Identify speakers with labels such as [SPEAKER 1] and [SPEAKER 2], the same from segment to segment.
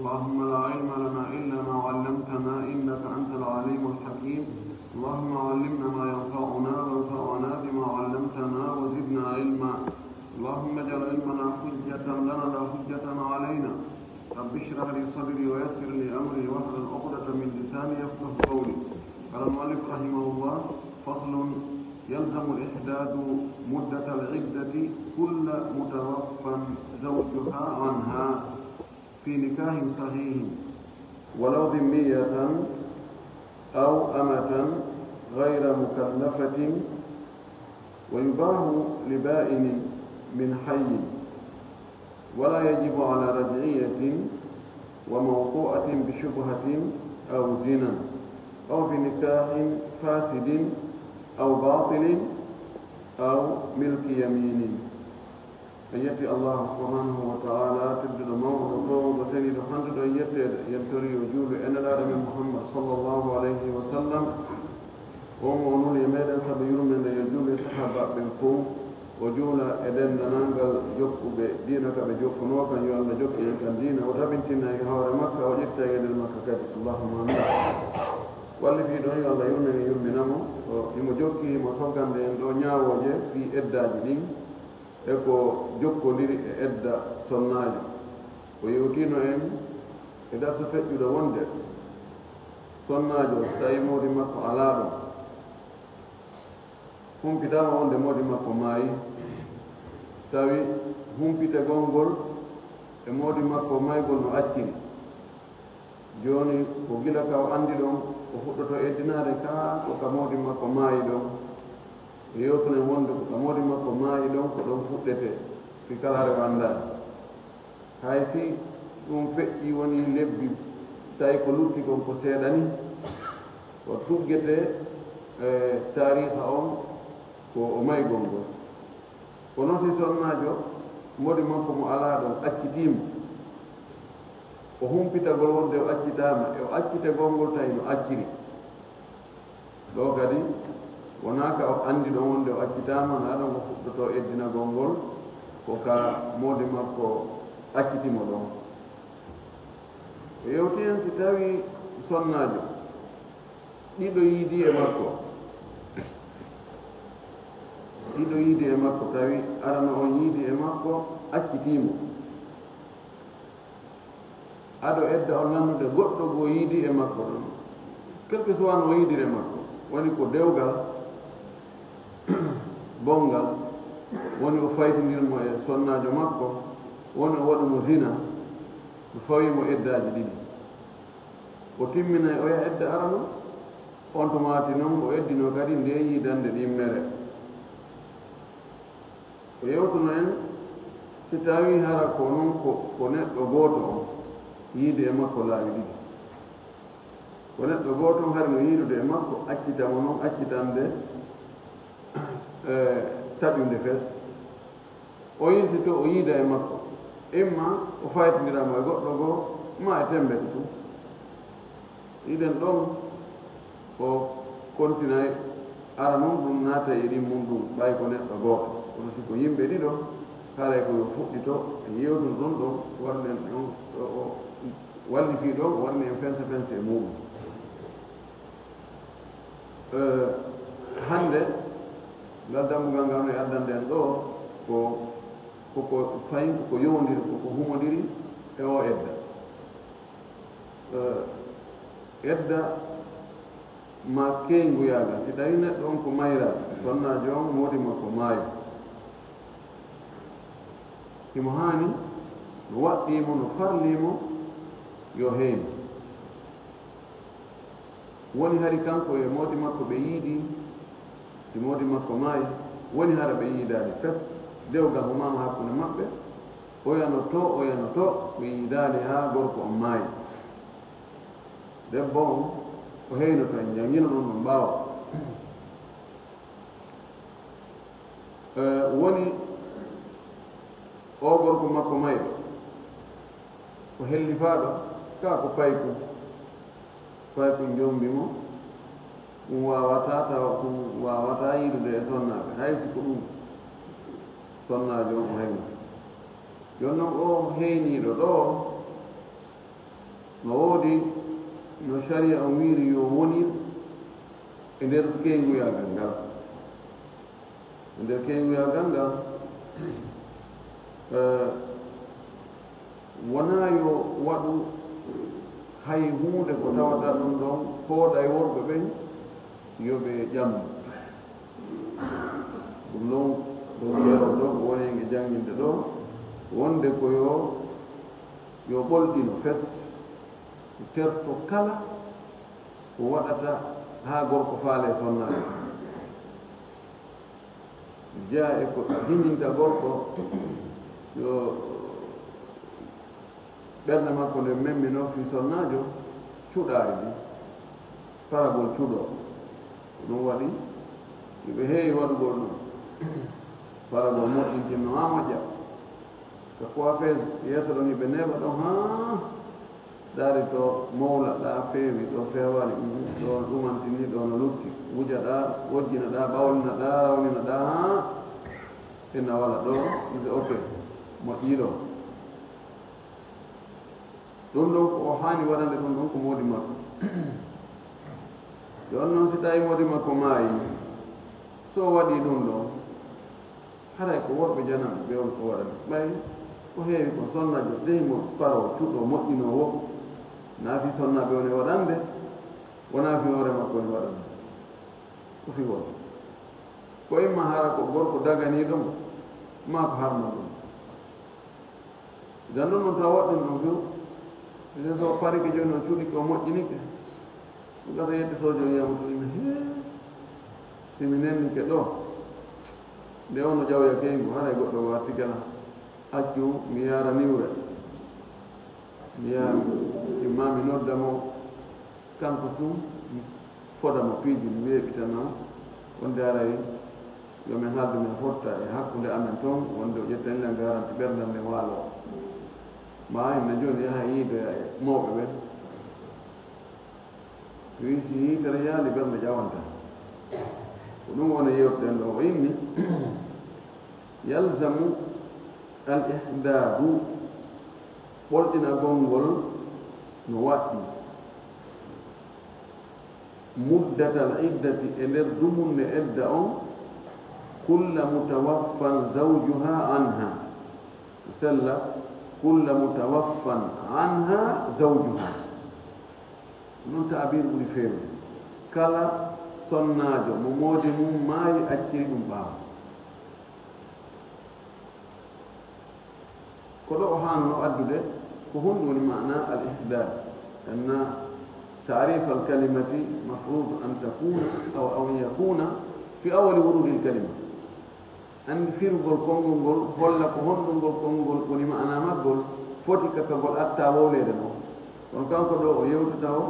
[SPEAKER 1] اللهم لا علم لنا إلا ما علمتنا إنك أنت العليم الحكيم. اللهم علمنا ما ينفعنا وانفعنا بما علمتنا وزدنا علما. اللهم اجعل علمنا حجة لنا لا حجة علينا. رب اشرح لي صدري ويسر لي أمري واحلل عقدة من لساني يفقهوا قولي. قال المؤلف رحمه الله: فصل: يلزم الإحداد مدة العدة كل متوفى زوجها عنها في نكاح صحيح ولو ذمية أو أمة غير مكلفة، ويباح لبائن من حي، ولا يجب على رجعية وموطوءة بشبهة أو زنا أو في نكاح فاسد أو باطل أو ملك يمين. أيتي الله سبحانه وتعالى تبدل موضوع وسيد حمد يبتري وجود أن العالم محمد صلى الله عليه وسلم ومعنون يميدا سبيل من يجول صحابة بالفو وجول أدن نانغل جوك بدينك بجوك نوكا يوم جوك يكن دين وتبنتنا يهور مكة وجدت يد المكة اللهم آمين. واللي في دنيا الله يمنمو يمجوكي مصوغان لين دنيا وجه في إدى جدين eko jokkodiri e edda sonnaji ko yewtino en e darsa feƴƴuɗo wonde sonnajo so tawi mawdi makko ala ɗum humpitama wonde mawdi makko maayi, tawi humpite gongol e mawdi makko maygol no acciri, joni ko gila ka o andi ɗon o fuɗɗoto eddinade ka ko ka mawdi makko maayi ɗon yewtunen wonde ko ka mawdi makko maayi ɗon ko ɗon fuɗɗete fi kalare wandani. hay si ɗum feƴƴi woni lebbi tawi ko lutti kon ko seeɗani ko tuggete tariha on ko o maygol ngol. ko noon si sonnajo mawdi makko mo ala ɗon accitima o humpitagol wonde o accitama e o accite gongol tawi no acciri ɗo kadi wonaka o andi ɗon wonde o accitama na ɗon o fuɗɗoto eddina gongol ko ka mawdi makko accitimo ɗon. o yewti hen si tawi sonnajo ɗiɗo yiidi e makko tawi arano on yiidi e makko accitimo, aɗo edda on lannude goɗɗo go yiidi e makko ɗon quelque soit no yiidiri e makko, woni ko dewgal bongal, woni o faytindirmo e sonnajo makko, woni o waɗumo zina, o fawimo eddaji ɗiɗi, o timminay o yaha edda arano on to maati noon o eddino kadi nde yiidande ɗimmere. o yewtuno en si tawi hara ko noon ko neɗɗo gooto on yiide e makko laawi ɗiɗi, ko neɗɗo gooto on hari no yiidude e makko accitamo noon accitande taɓinde fes, o yilti to o yiida e makko, imma o faytindiramo e goɗɗo goo ma e tembete tum. yiɗen ɗon o kontinay ara noon ɗum naata e ɗin mum ɗum ɓay ko neɗɗo gooto, kono siko yimɓe ɗiɗo haray koyo fuɗɗito e yewtude ɗon ɗon warnen ɗon o walli fi ɗon warni en fense e muɗum. hande ngal dammugal ngal no e addande en ɗo koko fayin koko yowdiri koko humodiri e o edda ma keynguyagal. si tawi neɗɗo on ko mayra sonnajo on mawdi makko maayo, himo hani no waɗɗimo no farlimo yo heeni, woni hari kanko e mawdi makko ɓe yiiɗi, si mawdi makko maayi woni hara ɓe yiidani fes, dewgal humama hakkude maɓɓe, oyano to ɓe yiidani ha gorko on maayi. debbo on o heynoto en jangina ɗon no mbawa woni o gorko makko mayɗo ko hellifaɗo ka ko payku jombimo ɗum wawata yiidude e sonnaɓe, hay siko ɗum sonnajo on o heynata. joni noon o heyniɗo ɗo woodi no sharia o wiiri yo wonir e nder keyguyagal ngal e nder keyguyagal ngal wona yo waɗu hay hunde ko tawata ɗum ɗon pooɗa e worɓe ɓen yoɓe ƴamdu ɗum ɗon ɗo jeero ɗo ko woni nge jannginde ɗo wonde ko yo ɓolɗino fes terto kala ko waɗata haa gorko faale sonnaade jeya e ko hiñinta gorko yo ɓernde makko nde memmino fi sonnaajo cuɗaari ɗi paragol cuɗo ɗum waɗi yoɓe heewi waɗugol ɗum paragol moƴƴintinno haa moƴƴa ko coiffeuse yeeso ɗon yiɓe neɓa ɗon haa daari to mawlaɗa feewi ɗo fewani ɗo ɗumantini ɗo no lutti wujaɗa wojjinaɗa ɓawlinaɗa rawninaɗa haa inna wala ɗo ise ok moƴƴiɗo ɗum ɗon ko o haani waɗande ɗum ɗon ko moodi makko jooni noon si tawi moodi makko maayi so waɗi ɗum ɗon haray ko worɓe janam ɓe on ko waɗani ɓay ko heewi ko sonnajo deymo paro cuɗo moƴƴinowo naafi sonnaɓe one waɗande wona fi hoore makko ne waɗande ko fi won ko imma hara ko gorko daganiɗo mo ma ko harno ɗum jan ɗon noon taw waɗɗum ɗon few ɓe so parike joni o cuuɗi ko moƴƴinike ɗum gata yette so joni yiyama to ime he simi nennike ɗo nde on no ƴawya keygu haray goɗɗo ko watti kala accu mi yara niwre mi yaha imma mi noddamo kanko tum mi fodamo piiji mi weeɓitana wonde aray yomin haalde min fotta e hakkude amen toon wonde o ƴetta enen garanti ɓerdal nde waalo ma henne joni yaha yiidoya e mawɓe ɓen to wi si yiitere yaali ɓernde ƴawanta ko ɗum woni yewteten ɗo o inni yalzamu al ihdadu ɓolɗinagol ngol no waɗɗi muddatal iddati e nder dumunde edda on kulla mutawaffan zawjuha anha sella kulla mutawaffan anha zawjuha non taabir ɓuri feewde kala sonnaajo mo moodi mum maayi acciri ɗum ɓaawa ko ɗo o haanno addude ko honɗum woni mana al ihdad anna تعريف الكلمة مفروض أن تكون أو أن يكون في أول ورود الكلمة أن فرغل كونغول هلا كهون كونغول ولما أنا مقول فوتك كقول أتا وولد نو ونكان كده يوتداو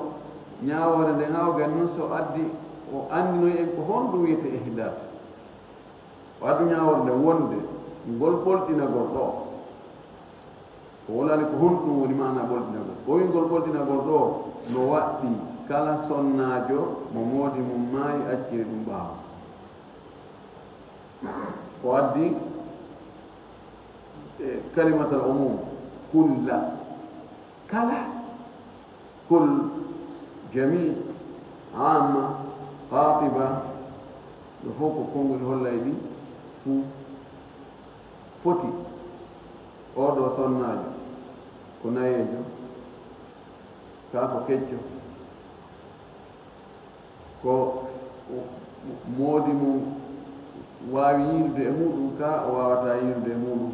[SPEAKER 1] نياور دعاو جنسو أدي وأني نو يكون دويت إهداد وأدي نياور ده وند ngol boltina gol ɗo ko wolani ko honɗum woni mana boltina gol ɓoyi ngol boltina gol ɗo no waɗɗi kala sonnaajo mo moodi mum maayi acciri ɗum ɓaawa o addi kalimatal umum kulla kala kul jami amma qatiba ɗo fof ko konngol hollay ɗi fuu foti oɗo sonnaajo ko nayeejo kaa ko kecco ko moodi mum waawi yiirude e muɗum kaa o waawata yiirude e muɗum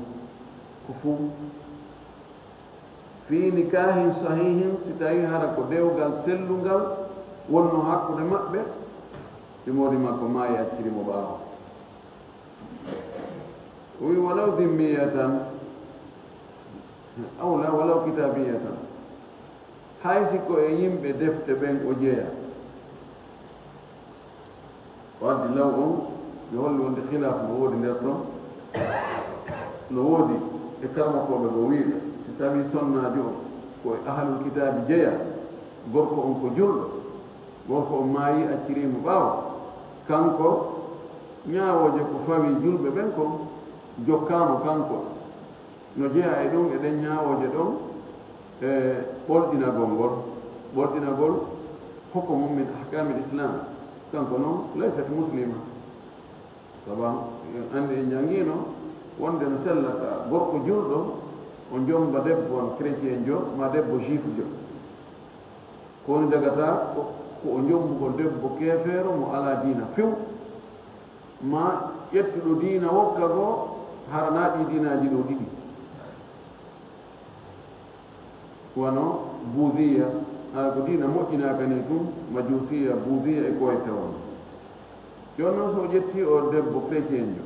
[SPEAKER 1] ko fuu fii nikahin sahihin si tawi hara ko dewgal sellungal wonno hakkude maɓɓe si moodi makko maayi acciri mo ɓaawa o wi walaw dimmiyatan awla walaw kitabiyatan hay si ko e yimɓe defte ɓen o jeeya o addi law on mi holli wonde khilaf no woodi nder ɗon no woodi e karmakoɓe go wiiɗa si tawi sonnaajo o ko e ahlul kitabi jeeya gorko on ko julɗo gorko on maayi accirimo ɓaawa kanko ñaawoje ko fawi julɓe ɓen kon jokkaamo kanko no jeeya e ɗum eɗen ñaawoje ɗon e ɓolɗinagol ngol بولدنا قول حكم من أحكام الإسلام كان كنو ليست مسلمة طبعا عند إنجانينو وند نسلك غرق جلدو ونجوم بدب وان كريتين جو ما دب جيف جو كون دغتا ko njom ko debbo kefero mo ala dina few ma yettudo dina wokka go haranaɗi dinaji ɗo ɗiɗi wano buudiya ala ko dina moƴƴinaka ni tum majusiya buudiya e koye tawon jon noon so ƴetti o debbo chrétien jo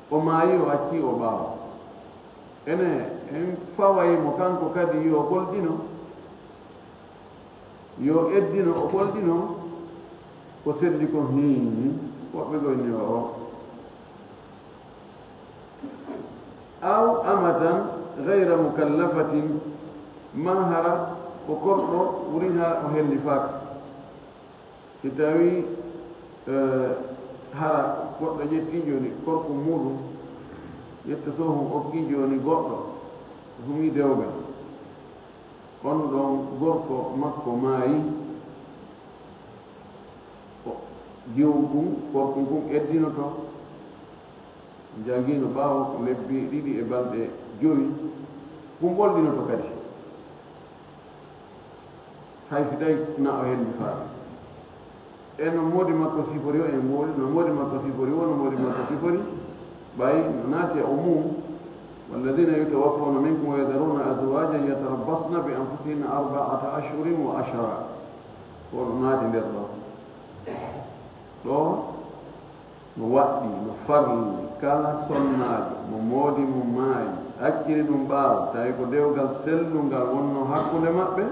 [SPEAKER 1] o maayi o acci o ɓaawa ene en fawaymo kanko kadi yo golɗino yo eddino o ɓolɗino ko selli ko woɓɓe goyni o aw amatan gayra mukallafatin ma hara ko korɗo ɓuri ha o helli faaka si tawi hara goɗɗo ƴetti joni korko muɗum ƴetta so hum okki joni goɗɗo humi dewgal on ɗon gorko makko maayi jiwu kum korko kum eddinoto jangino ɓaawo ko lebbi ɗiɗi e balɗe joyi kum ɓolɗinoto kadi hay si tawi na o henni faasa e no moodi makko sifori o en moodi no moodi makko sifori o no moodi makko sifori ɓay no naati e o mum والذين يتوفون منكم ويذرون أزواجا يتربصن بأنفسهن 4 أشهر وعشرا ورنات للرب لو نواتي نفرل كلا سناد ممودي مماي أكيد نباو تايكو ديوغال سلنغال ونو حقو لمأبه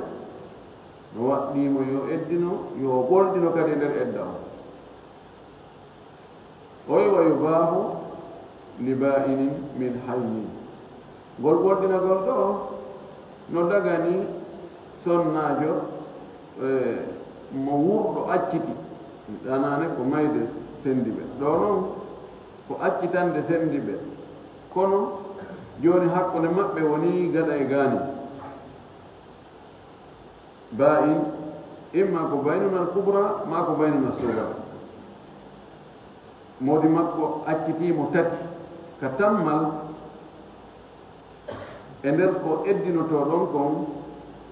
[SPEAKER 1] نواتي مو يو إدنو يو بولدنو كدي در إدنو ويباه لبائن من حي gol goldinagol ɗo no dagani sonnajo mo wurɗo acciti ɗanane ko mayde sendi ɓe ɗo noon ko accitande sendi ɓe kono joni hakkude maɓɓe woni gaɗa e gaani ba in imma ko baynunal kubra ma ko baynunal sugra modi makko accitimo tati ka tammal e nder ko eddinoto ɗon kon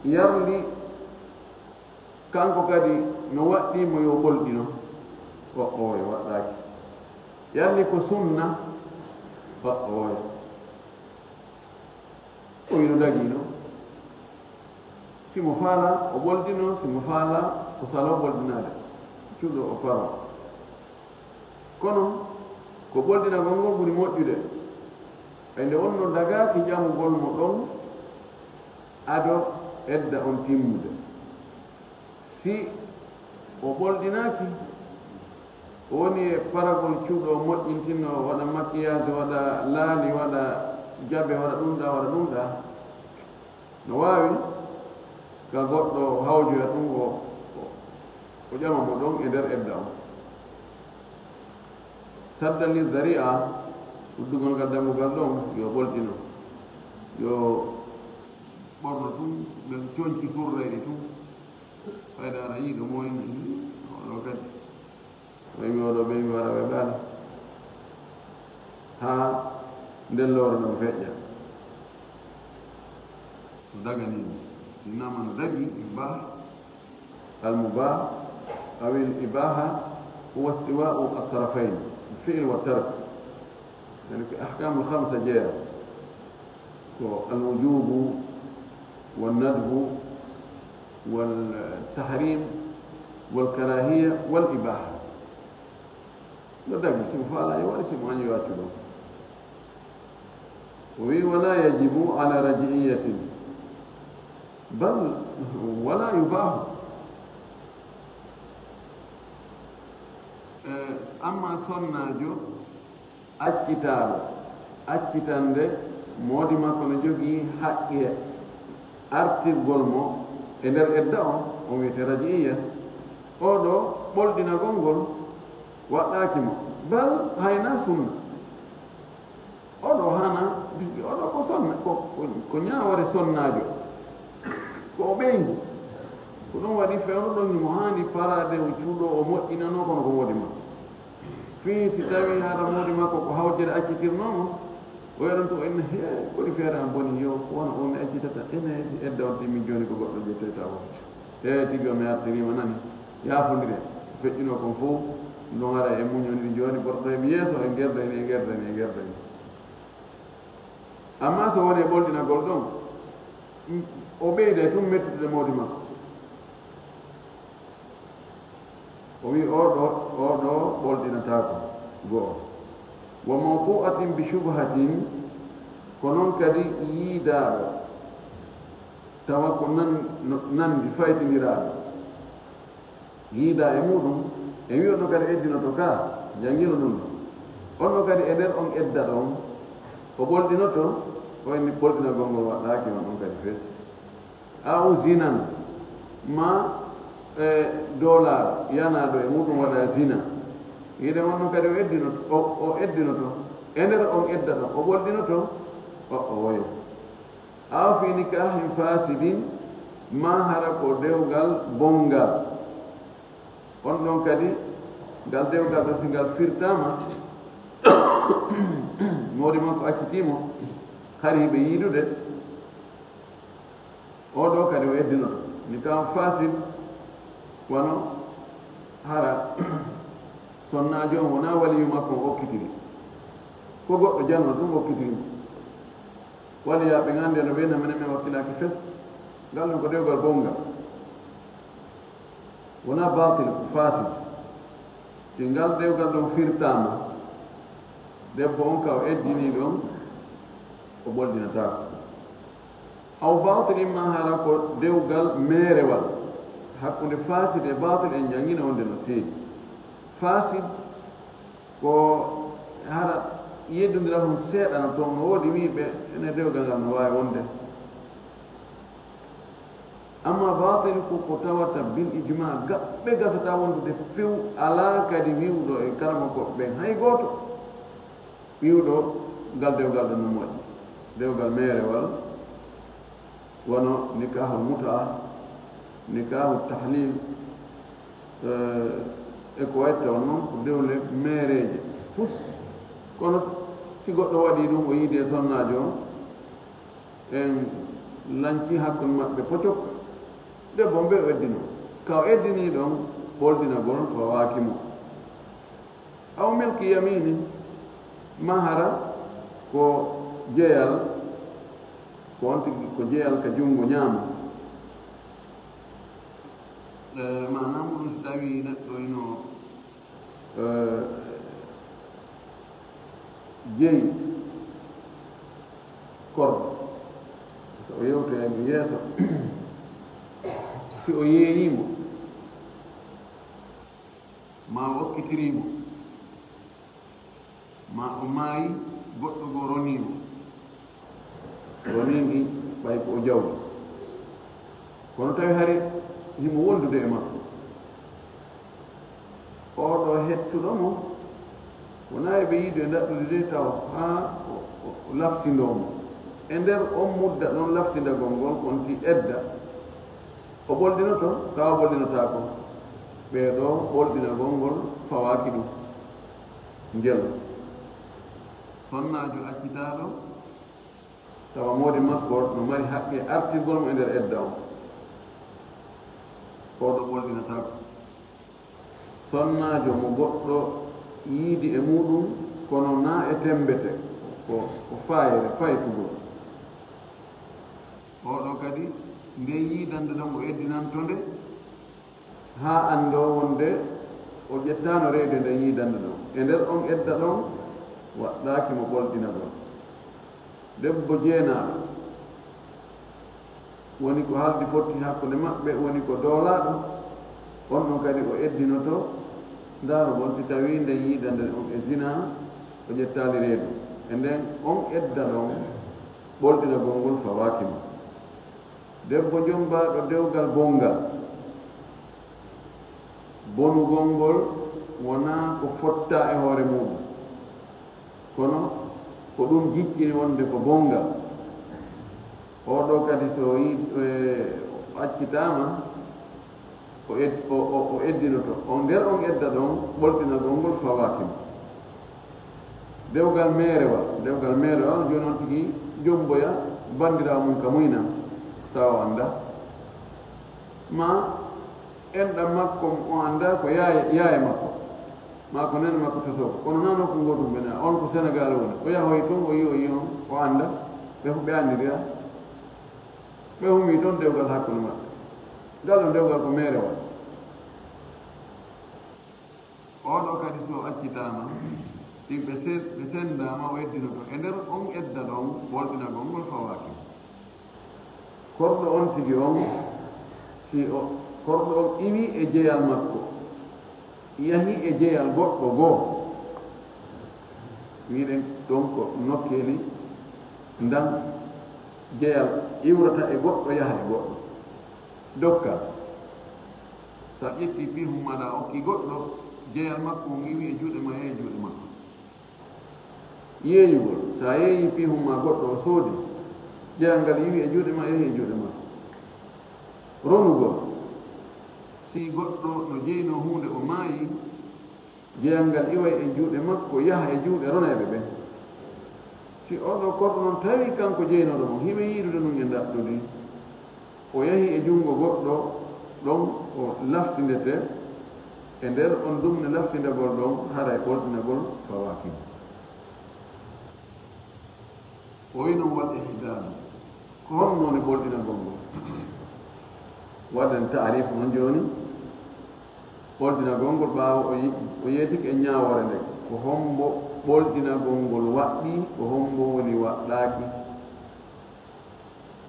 [SPEAKER 1] yarli kanko kadi no waɗɗimo yo ɓolɗino oye waɗɗaki yarli ko sunna oye o yino dagino simo faala o ɓolɗino simo faala o sala o ɓolɗinade cuuɗo o paro kono ko ɓolɗinagol ngol ɓuri moƴƴude e nde wonno dagaki ƴamugol mo ɗon ado edda on timmude si o ɓolɗinaki o woni e paragol cuuɗo o moƴƴintinno waɗa maquillage waɗa laali waɗa jabe waɗa ɗumɗa no wawi ka goɗɗo hawjoya ɗum o ƴama mo ɗon e nder edda o sadda li daria uddugol ngal dammugal ɗon yo ɓolɗino yo ɓorno tum ɓen coñci surreɗi tum fayda ara yiiɗo moyni oɗo kadi ɓaymi oɗo ɓeymi wara ɓe ɓaala ha ndellore non feƴƴa no daganini sinama no dagi ibah almubah aw ibaha huwa istiwa'u الطرفين الفعل والترك يعني في أحكام الخمسة جاء الوجوب والندب والتحريم والكراهية والإباحة لذلك اسم فعلا يوارسم أن يواتبه ولا يجب على رجعية بل ولا يباح أما صناجو accitande moodi makko no jogii haqqe artirgol mo e nder edda on wiyete radiiya oɗo ɓolɗinagol ngol waɗɗaki mo bal hayna sunna oɗo hana oɗo ko sonna ko ñawore sonnajo ko o ɓeyngu ko ɗum waɗi fewno ɗon mo haandi parade o cuuɗo o moƴƴinano kono ko woodi ma fii si tawi haɗa moodi makko ko hawjere accitirnomo o yaɗon to enne he koɗi feere an boni yo wona o mi accitata ene si edda on timmin jooni ko goɗɗo jetteta o tigi o mi artirima nani yaafodire feƴƴino kon fof ɗon ara e muñoniri jooni ɓorɗo mi yeeso e gerdani amma so woni e ɓolɗinagol ɗon o ɓeyde tum mettude moodi makko o wi oɗo ɓolɗinatako go'o wa mawtu'atin bi shubhatin ko noon kadi yiidaɗo tawa ko nandi faytiniraɗo yiida e muɗum e wi onno kadi eddinoto ka jangino ɗum onno kadi e nder on edda ɗon o ɓolɗinoto o enni ɓolɗinagol ngol waɗɗaki ma ɗon kadi fes aw zinan ma doolaɗo yanaɗo e muɗum waɗa zina yiide onno kadi o eddinoto e nder on edda ɗon o ɓolɗinoto o woyo aw fi nikahin fasidin ma hara ko dewgal bongal on ɗon kadi ngal dewgal ɗo si ngal firtama moodi makko accitimo hari ɓe yiidude oɗo kadi o eddinoto nikahan fasid wono hara sonnajo on wona waliyu makko o okkitiri ko goɗɗo janno ɗum okkitirimo waliyaɓe gande no ɓeyna minen min wakkilaki fes ngal ɗum ko dewgal bongal wona batil ko fasid si ngal dewgal ɗon firtama debbo on ka o eddini ɗon o ɓolɗinatako aw batil imma hara ko dewgal meerewal hakkunde fasid e batil en jangina wonde no seedi fasid ko hara yeddodira hon seeɗa no toon no woodi wiiɓe ene dewgal ngal no wawi wonde amma batil ko tawata bil ijma gaɓɓe gasata wondude few ala kadi wiwɗo e karama koɓe ɓen hay gooto wiwɗo ngal dewgal ɗo no moƴƴi dewgal meerewal wono nikahul muta nikahul tahlil e ko wayta on noon ko dewle meereje fus kono si goɗɗo waɗi ɗum o yiidi e sonnajo on en lanci hakkude maɓɓe pocok debbo mbe o eddino ka o eddini ɗon ɓolɗinagol fawakimo aw milki yamini mahara ko jeeyal ko on tigi ko jeeyal ka junngo ñaama manam ɗum so tawi neɗɗo ino jeyi korɗo so o yewtoyamo yeeso si o yeeyimo ma o okkitirimo ma o maayi goɗɗo goo ronimo ronimi ɓay ko o jawɗi kono tawi hari himo wondude e makko oɗo hettuɗomo wona eɓe yiide daɗɗude de taw ha o laftindomo e nder on mudda ɗon laftindagol ngol konti edda o ɓolɗinoto ka o ɓolɗinotako ɓeeɗo ɓolɗinagol ngol fawaki ɗum njel sonnajo accitaɗo tawa moodi makko no mari haqqe artirgol mo e nder edda on oɗo ɓolɗinatako sonnajo mo goɗɗo yiidi e muɗum kono na e tembete ko fayere faytugol oɗo kadi nde yiidande ɗon o eddinanto nde ha ando wonde o ƴettano rewde nde yiidande ɗon e nder on edda ɗon waɗɗaki mo ɓolɗinagol debbo jeenaɗo woni ko haldi fotti hakkude maɓɓe woni ko doolaɗo on ɗon kadi o eddinoto ndaaro bon si tawi nden yiidande on e zina o ƴettali reedu e nden on edda ɗon ɓolɗinagol ngol fawakimo debbo jombaɗo dewgal bongal bonugol ngol wona ko fotta e hoore muɗum kono ko ɗum jiccini wonde ko bongal oɗo kadi so yi accitama o eddinoto on nder on edda ɗon ɓolɗinagol ngol fawakim dewgal meerewa on joni on tigi jomboya bandira mum ka muynan tawa anda ma enɗam makko o anda ko yaye makko ma ko nene makko to soko kono nano ko goɗum ɓene on ko Sénégal woni o yahoy toon o yi on o anda ɓe ko ɓe andidira ɓe humi toon dewgal hakkude maɓɓe ngal ɗo dewgal ko meerewa oɗo kadi so accitama si ɓe sendama o eddinoto e nder on edda ɗon ɓolɗinagol ngol fawaki korɗo on tigi on si korɗo on iwi e jeyal makko yahi e jeyal goɗɗo goo wiɗen ɗon ko nokkeli ndan jeyal iwrata e goɗɗo yaha e goɗɗo dokka sa ƴetti pihum maɗa okki goɗɗo jeyal makko on iwi e juuɗe ma yehi juuɗe makko yeeyugol sa yeeyi pihum ma goɗɗo o soodi jeyal ngal iwi e juuɗe ma yehi e juuɗe makko ronugol si goɗɗo no jeyno hunde o maayi jeyal ngal iway e juuɗe makko yaha e juuɗe roneɓe ɓen si oɗo korɗo noon tawi kanko jeynoɗo mo hiɓe yiidude ɗum e daɗɗude o yahi e junngo goɗɗo ɗon o lafsindete e nder on ɗum ne lafsindagol ɗon hara e ɓolɗinagol fawakim o wi noon waɗ ihdalu ko honnoon e ɓolɗinagol ngol waɗen taarifu noon jooni ɓolɗinagol ngol ɓaawa o yeetike e ñaawore nde ko hombo ɓolɗinagol ngol waɗɗi ko hombo woni waɗɗaaki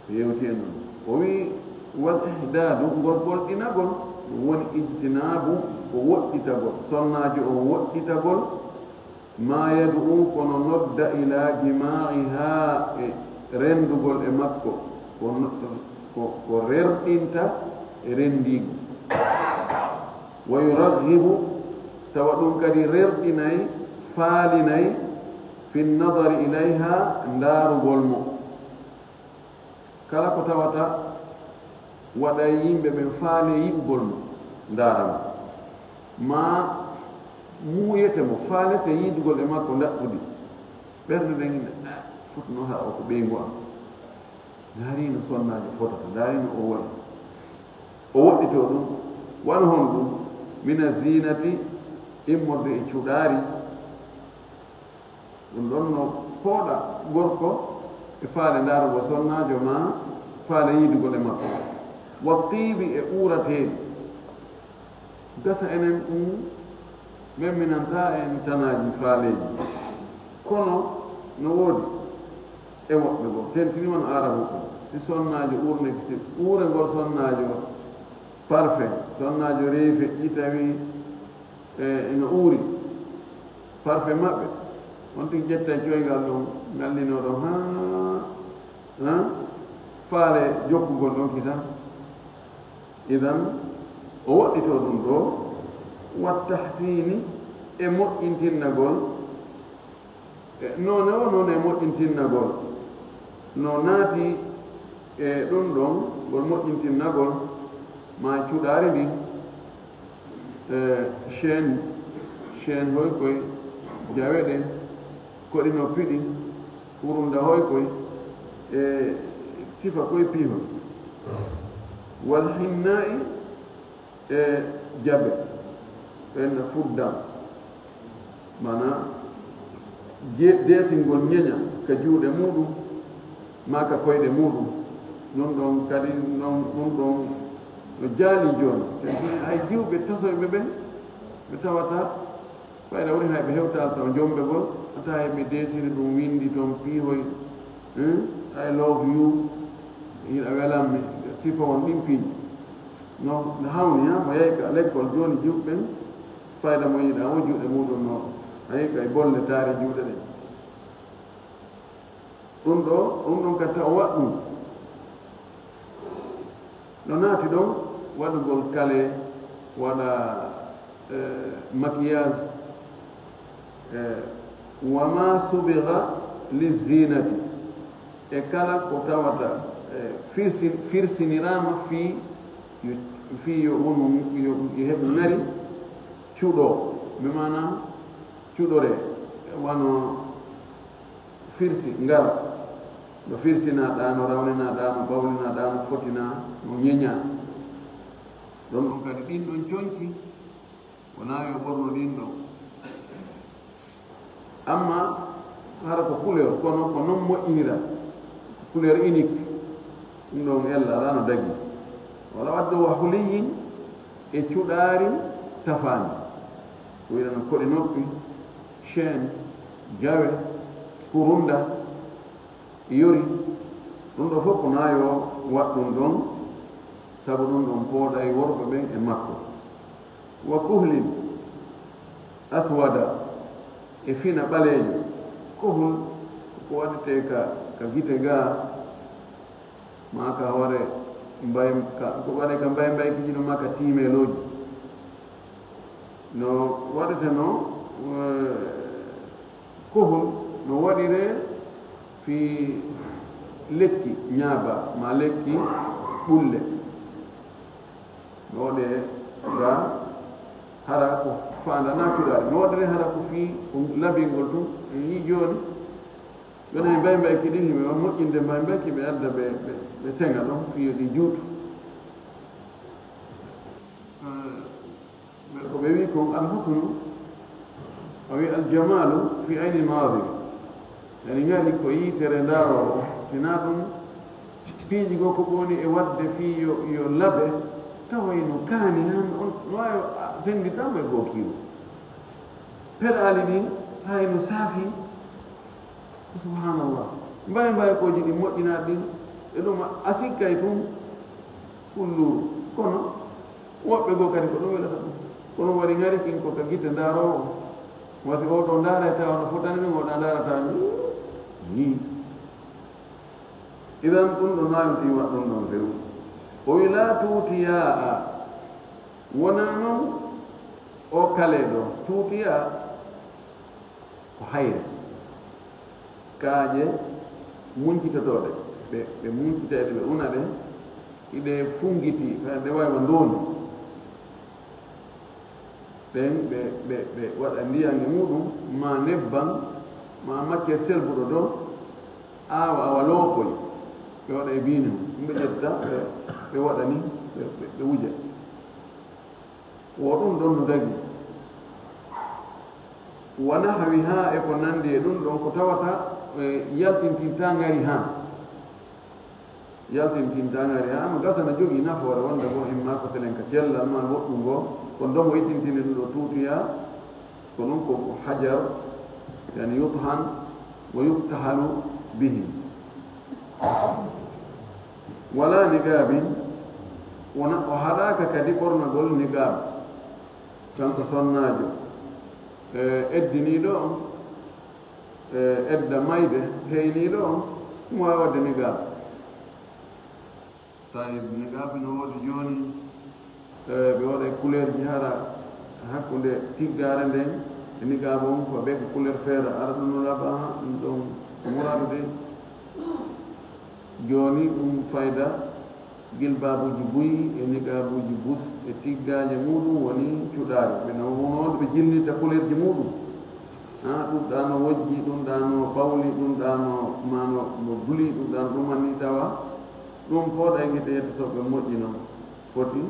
[SPEAKER 1] o yewti e noon o wi wal ihdadu ngol ɓolɗinagol woni ijtinabu ko woɗɗitagol sonnaajo o woɗɗitagol ma yadu kono nodda ila jimaiha e rendugol e makko ko rerɗinta e rendigo wa yuraghibu tawa ɗum kadi rerɗinayi faalinayi fi nadari ilayha ndaarugol mo kala ko tawata waɗay yimɓe ɓen faale yiɓugol mo ndaaramo ma muuyete mo faalete yiidugol e makko daɓɓuɗi ɓernde nden inde fotno ha o ko ɓeygu am ndaarino sonnaajo fotata ndaarino o woɗi o woɗɗito ɗum wan hon ɗum mina zinati immorde e cuɗaari ɗum ɗon no pooɗa gorko e faale ndaarugo sonnaajo ma faale yiidugol e makko waktiiɓi e uurateeɗi gasa enen ɗum memminanta en tanaaji faaleeji kono no woodi e woɓɓe goo tentinima no arabu ko si sonnaajo uurneke si uure ngol sonnaajo parfait sonnaajo reewi feƴƴi tawi eno uuri parfait maɓɓe on tigi ƴetta e coyngal ɗon ngallinoo ɗon ha faale jokkugol ɗon kisan idan o woɗɗitoo ɗum ɗo wa tahsini e moƴƴintinnagol noone o noon e moƴƴintinnagol no naati e ɗum ɗon ngol moƴƴintinnagol ma cuɗaari ndin chaine hoy koye jawe ɗen koɗi noppi ɗin wurunda hoy koye e sifa koye piihol wal hinna'i e jabe ɓen fuddam mana deesingol ñeña ka juuɗe muɗum ma ka koyɗe muɗum non ɗon kadi non ɗum ɗon no jaali jooni hay jiwɓe tasoyɓe ɓen ɓe tawata ɓayɗa woni hay ɓe hewtal taw jombegol ata heɓe deesiri ɗum windi toon piihoy I love you hiɗa welanmi sifa won ɗin piiƴi no hawni ha mo yahi ka l'école jooni jiwɓen fayda mo yiɗa o juuɗe muɗum no ayi kay bolle taari juuɗe ɗen ɗum ɗon kadi taw waɗ ɗum no naati ɗon waɗugol kale waɗa maquillage wama subiga li zinati e kala ko tawata firsinirama fi fi yo heɓu ngari cuuɗo bimana cuuɗore wano firsi ngara no firsinaɗa no rawninaɗa no bawlinaɗa no fotina no ñeña ɗon ɗum kadi ɗin ɗon conci wona yo ɓorno ɗin ɗon amma hara ko couleur kono ko noon moƴƴinira couleur unique ɗum ɗon ella ala no dagi wala wadde wa huliyin e cuɗaari tafani ko wiɗano koɗe noppi chaine jawe kurunda yori ɗum ɗo fof ko nayo waɗɗum ɗon sabu ɗum ɗon pooɗa e worɓe ɓen e makko wa kuhlin aswada e fina ɓaleejo kuhul ko waɗete ka gite ga ma ka ware ko waɗe ka mbay kiji ɗum ma ka tiimeloji no waɗete no kuhul no waɗire fi lekki ñaaba ma lekki ɓulle no waɗe ga hara ko faandana cuɗaɗe no waɗire hara ko fi ko labingol tum yi jooni wona e mbay kiɗi himɓe wa moƴƴinde mbay ki ɓe adda ɓe senga ɗon fiyo ɗi juutu ko ɓe wi kon alhusnu o wi aljamalu fi ayni nadir yani ngaali ko yitere ndaaroo sina ɗum piiji goo ko ɓooni e waɗde fi yo laɓe tawayno kaani han on no wawi senditanmo e goo kiiru peɗaali ɗin sayno saafi subhanallah mbay koji ɗi moƴƴinaɗi ɗin e ɗum asikkay tum hulluru kono woɓɓe goo kadi ko ɗo welata ɗum kono waɗi ngari kin ko ka gite ndaarowo wasi oɗo ndaara tawa no fotani ɗum oɗa ndaarata ni idan ɗum ɗo nawti waɗɗum ɗon rew o wi la tuutiya a wona noon o kale ɗo tuutiya ko hayre kaaƴe muncitatoɗe ɓe munciteɗe ɓe una ɗe iɗe fungiti ɗe waywa ndooni ɓen ɓe waɗa ndiyange muɗum ma nebban ma macce selbuɗo ɗo awa lookoy ɓe waɗa e biini ɗumɓe ƴetta ɓe waɗa ni ɓe wuja wo ɗum ɗon no dagi wona hawi ha e ko nandi e ɗum ɗon ko tawata yaltintinta ngari ha no gasana jogii nafoore wonde bo imma ko telen ka cellal ma goɗɗum ngoo ko ndomo ittintini ɗum ɗo tuutuya ko ɗum ko hajar yani yuthan wa yuktahalu bihi wala nigabin wona o haɗaka kadi ɓornagol nigab kanko sonnaajo eddiniiɗo on edda mayde heyniiɗo on ɗum wawi wadde nigab tawi nigabi no woodi jooni ɓe waɗa e couleur ji hara hakkunde tiggare nden e nigab on ko ɓe ko couleur feere ara ɗum no laɓa ɗum ɗon muraɗo de jooni ɗum fayda gilbabuji buyi e nigabuji bus e tiggaje muɗum woni cuɗaari ɓeno wonoɗo ɓe jilnita couleur ji muɗum ɗum ɗano wojji ɗum ɗano bawli ɗum ɗano mano no buli ɗum ɗano ɗumanni tawa ɗum pooɗa e guite yette soɓe moƴƴi noon foti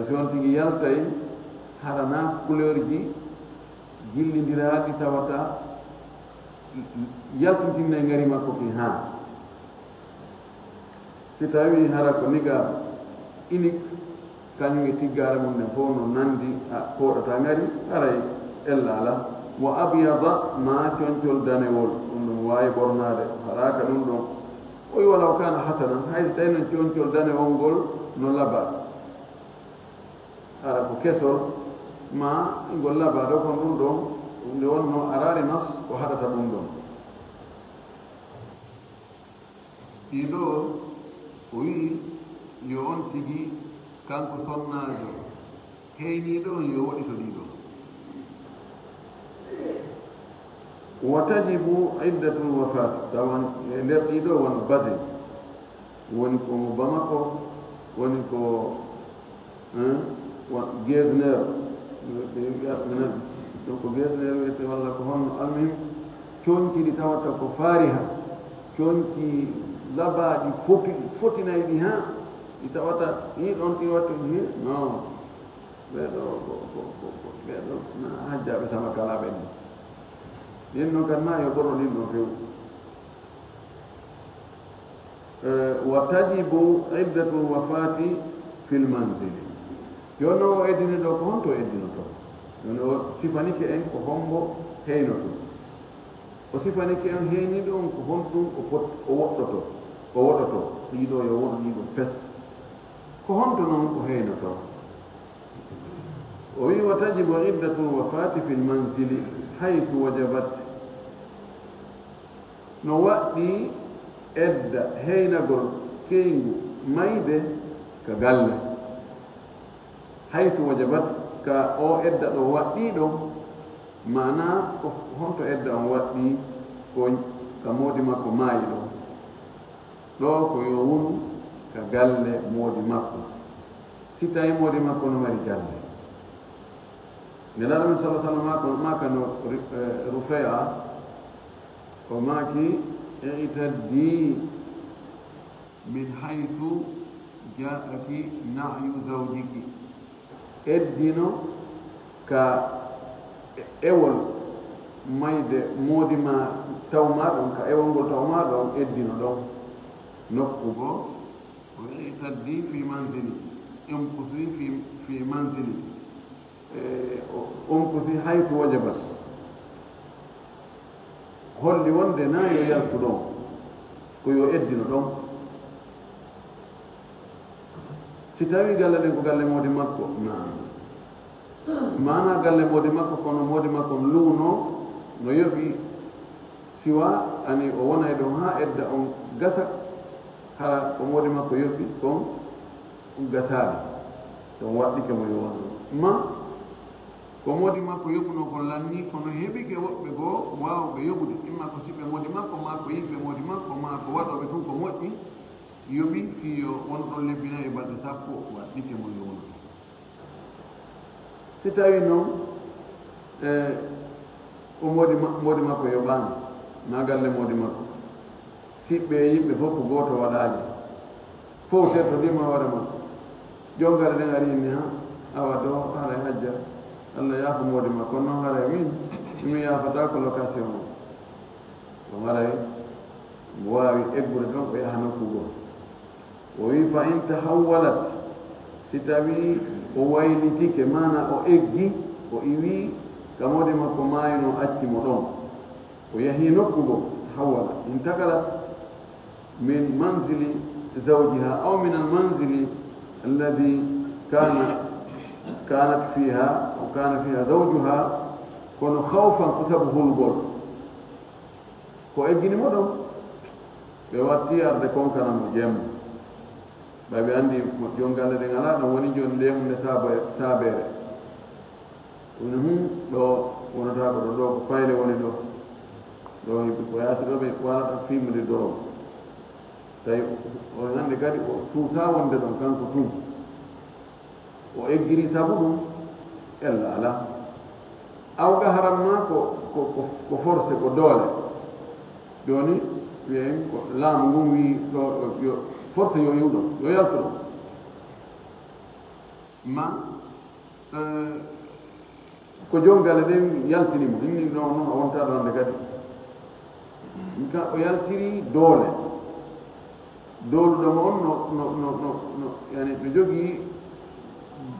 [SPEAKER 1] si won tigi yaltay harana couleur ji jillidiraɗi tawata yaltintinna e ngari makko ki ha si tawi hara ko niga unique kañum e tiggare mum nden fof no nandi pooɗata ngari aray ella ala wo abyada ma concol danewol ɗum ɗum wawi ɓornade haraka ɗum ɗon o wi walaw kana hasanan hayso tawi noon concol danewol ngol no laaba ara ko kesol ma ngol laaba ɗo kon ɗum ɗon nde wonno arari nas ko haɗata ɗum ɗon ɗiɗo o wi yo on tigi kanko sonnajo heyniɗo on yo waɗito ɗiɗo wa tajibu iddatul wafat tawan e nder ɗiɗo won base woni komo bamako woni ko gesner donc gesner wiyete walla ko honno almuhim coñci ɗi tawata ko faariha coñci labaaɗi fotinayi ɗi ha ɗi tawata hi ɗon ɗi watta hi non ɓeɗo ɓeɗo na hajjaɓe sama kalaɓe ni ɗin noon kadi na yo ɓoro ɗin ɗo few wa tajibu iddatul wafati fil manzili jonno o eddini ɗo ko honto eddinoto yon o sifanike en ko hombo heynoto o sifanike en heyni ɗon ko honɗum o woɗɗoto ɗiɗo yo woɗo ɗiɗo fes ko honto noon ko heynoto o wi wa tajibu iddatul wafati fil manzili haythu wajabat no waɗɗi edda heynagol keyngu mayde ka galle haythu wajabat ka o edda ɗo waɗɗi ɗo mana ko honto edda on waɗɗi ko ka moodi makko maayi ɗo ko yo wonu ka galle moodi makko si tawi moodi makko no mari galle nelaɗo men sallah sallam maka no rufea o maki itaddi min haythu jaaki na'yu zawjiki eddino ka ewol mayde moodima tawma ɗon ka ewol ngol tawma ɗon eddino ɗon nokku go o itaddi fi manzili umkusi fi manzili umkusi haythu wajabat holli wonde na yo yaltu ɗon ko yo eddino ɗon si tawi galle ɗen ko galle moodi makko mana galle moodi makko kono moodi makko luuno no yoɓi siwa ani o wonay ɗon ha edda on gasa hara ko moodi makko yoɓi kon gasaali ɗon waɗɗike mo yo wonɗo ma ko moodi makko yoɓuno ko lanni kono heɓike woɓɓe goo wawɓe yoɓude imma ko siɓɓe moodi makko ma ko yimɓe moodi makko ma ko waɗoɓe tun ko moƴƴi yoɓi fiyo wonɗon lebbina e balɗe sappo waɗɗike mo yo wonɗo si tawi noon o moodi makko yoɓani na galle moodi makko siɓɓe e yimɓe fof ko goto waɗali fof settodima hoore makko jongare ɗen ari ni ha awa do haray hajja Allah yaafa moodi makko noon haray min yaafata ko location o ɗum haray mo wawi eggude ɗon ko yaha nokku goo o wi fa in tahawwalat si tawi o waylitike mana o eggi o iwi ka moodi makko maayino accimo ɗon o yahi nokku goo tahawwala intakalat min manzili zawjiha aw min almanzili alladi kanat fiha aw kana fiha zawjuha kono khawfan ko sabu hulgol ko egginimo ɗon ɓe watti arde konkanamo jemma ɓay ɓe anndi jongalle ɗen ala ɗon woni joni lemunde saabeere ɗum ɗo wonata ko ɗo ko payle woni ɗo ko yaasi ɗo ɓe walata fimude doro tawi on hannde kadi o suusa wonde ɗon kanko tun o eggiri sabu ɗum ella ala awga haram ma ko forcé ko doole joni wiyen ko laamu ngun wi ɗo forcé yo iwɗo yo yaltu ɗo ma ko jongalle ɗen yaltinimo inni ɗo noon o wonta ɗo hannde kadi ka o yaltiri doole dooluɗomo on no yani ɓe jogii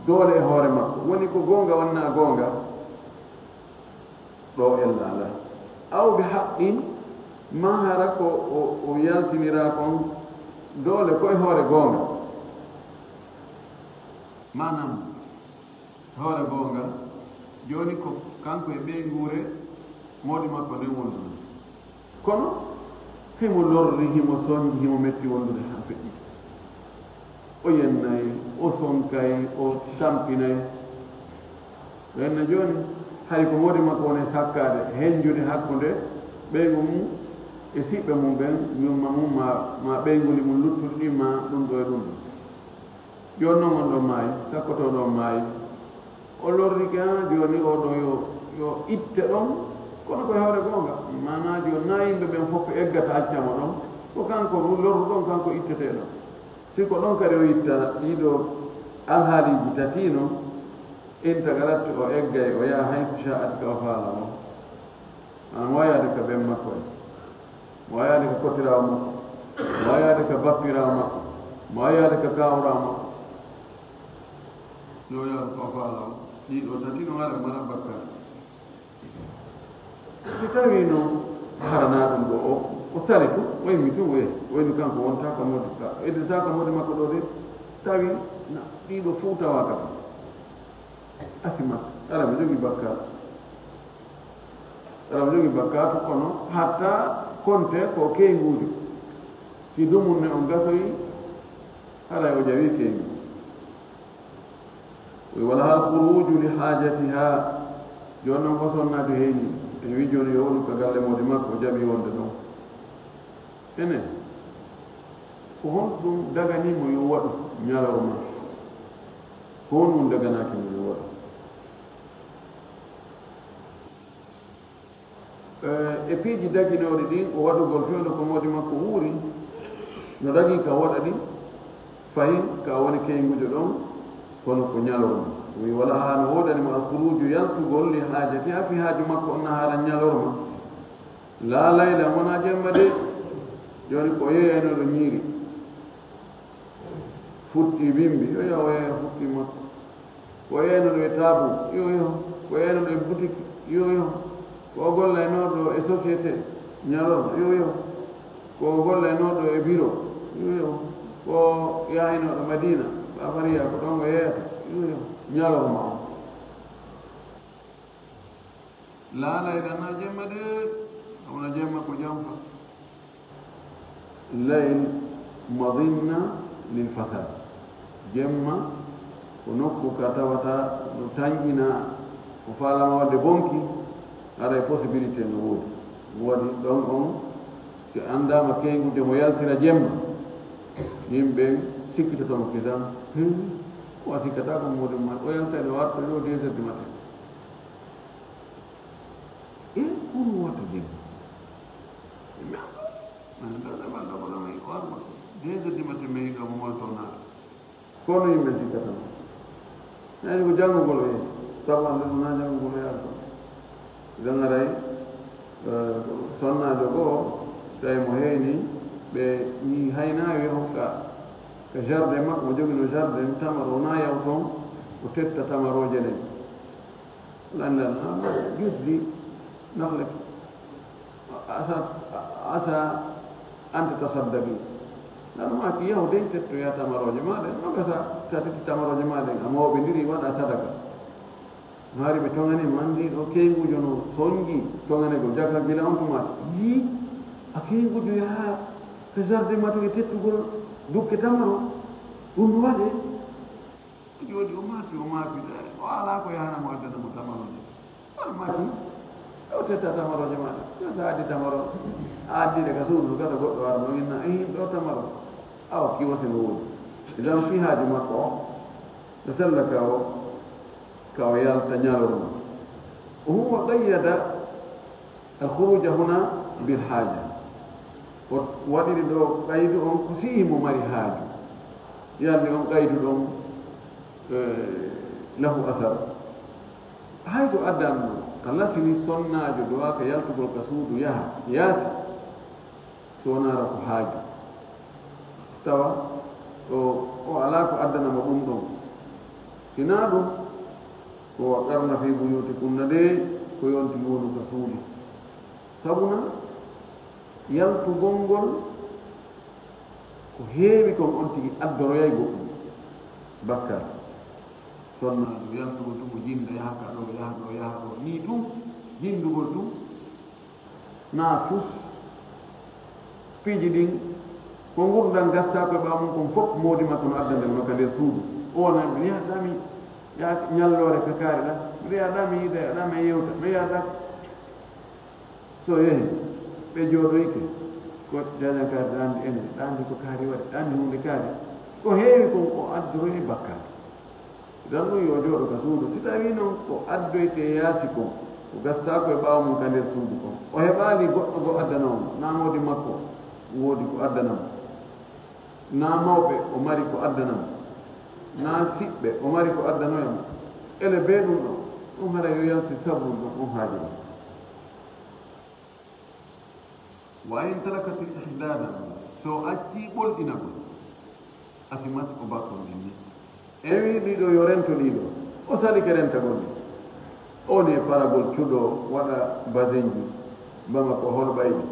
[SPEAKER 1] doole e hoore makko woni ko goonga wonna goonga ɗo ella ala aw bi haqqin ma hara ko o yaltinira kon doole koye hoore goonga manam hoore goonga joni ko kanko e ɓeyngure moodi makko nden wonduno kono himo lorri himo soñji himo metti wondude ha feƴƴi o yennayi o sonkay o tampinayi o yenna joni hay ko moodi makko woni sakkade henjude hakkude ɓeygu mum e siɓɓe mum ɓen yumma mum ma ɓeyguli mum luttuɗi ma ɗum ɗo e ɗum jonno mon ɗo maayi sakkoto ɗo maayi o lorrike ha joni oɗo yo itte ɗon kono koye hawre gonga mana jo na yimɓe ɓen fof eggata accamo ɗon ko kanko lorru ɗon kanko itteteɗo siko ɗon kadi o itta ɗiɗo alhaaliji tatino inta garatti o eggay o yaha hayso sha'at ka o faala o ana mo wayade ka ɓen makko e mo wayade ka kotirawo makko mo wayade ka bappirawo makko mo wayade ka kawrawo makko yo yaha ka o faala o ɗiɗo tatino waɗa mbaɗa bakkare si tawi noon harana ɗum ɗo o sali tu o yimmi tu wayno kanko wonta ka modi ka eddata ka modi makko ɗo de tawi ɗiɗo fuu tawa kata asima ala mi jogi bakkar ala mi jogi bakkar kono hatta konte ko keynguji si dumun ne on gasoyi haɗa o jawi keyngu wala hal khuruju li hajatiha joni noon fasonnade heyni e wi joni yo wonu ka galle modi makko o jaɓi wonde ɗon enen ko hon ɗum daganimo yo waɗu ñalawma ko hon ɗum daganakimo yo waɗu e piiji daginooɗi ɗin o waɗugol fewno ko modi makko huuri no dagi ka waɗa ɗi fayin ka woni keyngujo ɗon kono ko ñalorma wi wala haa no woɗanimo alkhuruju yaltugol li haajati ha fi haaju makko on haala ñalorma la layla wona jemma de joni ko yeyanoɗo ñiiri futti bimbi yo yaha o yeeya futti makko ko yeyanoɗo e taabu yo yo ko yeyanoɗo e boutique yo yo ko gollaynoɗo e société ñalorma yo yo ko gollaynoɗo e bureau yo yo ko yahinoɗo madina bafariya ko ɗon o yeyata yo yo ñalorma o laalayɗana jemma de wona jemma ko jam fa layl madinna lil fasad jemma ko nokku ka tawata no tañƴina ko faalama wadde bonki ara e possibilité no woodi ɗon on si andama keygude mo yaltira jemma yimɓe sikkitotomo kisan o sikkata ko muɗum ma o yaltade watto yo 2 heures du matin e ɗum watta jemma ana dawɗa balɗo ko ɗon e warma 2 heures du matin mi yiɗo mo moltonaɗo kono yimɓe sikkatama nani ko janngugol o yehi tabande ɗum na janngugol o yarto jangaray sonnajo goo tawi mo heeni ɓe ñi haynayo yo hokka ka jardin makko mo jogino jardin tamaro wona yaw toon o tetta tamaroje ɗen lanndana jusdi nahle asa ante tasaddaqi nanma ki yahu den tettoya tamaroje maɗen no gasa sa tetti tamaroje maɗen a mawɓe ndiri waɗa sadaka maari ɓe tongani mandi ɗo keygujo no songi tongane go jaka gila on tumata yi a keygujo yaha ka jardin matoke tettugol dukke tamaro ɗum no waɗe jooɗi o maapi o ala ko yahanamo addanamo tamaroje waɗa maapi o tetta tamaroje maɗa yo sa addi tamaro a addide ka suudu gasa goɗɗo wara no inna ɗo tamaro awa kiwase no woodi idan fi haaju makko o no sella ka o yalta ñalorma o huwa qayyada alkhuruja huna bilhaaja o waɗiri ɗo qaydu on ko si'i mo mari haaju yalni on qaydu ɗon lahu athar hayso addanno ka lasini sonnajo dowa ka yaltugol ka suudu yaha yaasi so wonara ko haaju tawa o ala ko addanamo ɗum ɗon sina ɗum ko waqarna fi buyutikunna de ko yonti wonu ka suudu sabuna yaltugol ngol ko heewi kon on tigi addoroyay goɗɗum bakkar sonnaɗo yaltugol tum ko jinda yahaka ɗo yaha ɗo yaha ɗo ni tum jindugol tum na fus piiji ɗin ko gurdan gasta koye ɓamum kon fof moodi makko no addandel makka nder suudu o wona mi yahaɗami ya ñallore ka kaari ɗa mbiɗa yahaɗami yiida aɗami yewta mi yahaɗa so yehi ɓe jooɗoyke ko jaña kaari ɗandi ende ɗandi ko kaari waɗi ɗandi hunde kaari ko heewi kon o addoye bakkar idan ɗum yo jooɗo ka suudu si tawi noon ko addoyte yaasi kon ko gasta koye ɓaawa mum ka nder suudu kon o heɓaali goɗɗo go addana on namodi makko woodi ko addanamo na mawɓe o mari ko addanamo na siɓɓe o mari ko addanoyamo ele be ɗum ɗo ɗum haɗa yo yalti sabru ɗum ɗum haaji ɗum wa in tarakatil ihdada so acci ɓolɗinagol asimat o bakkon ɗinni en wi ɗiɗo yo rento ɗiɗo o sali ke rentagol ɗi on e paragol cuɗo waɗa basin ji mbama ko holɓayɗi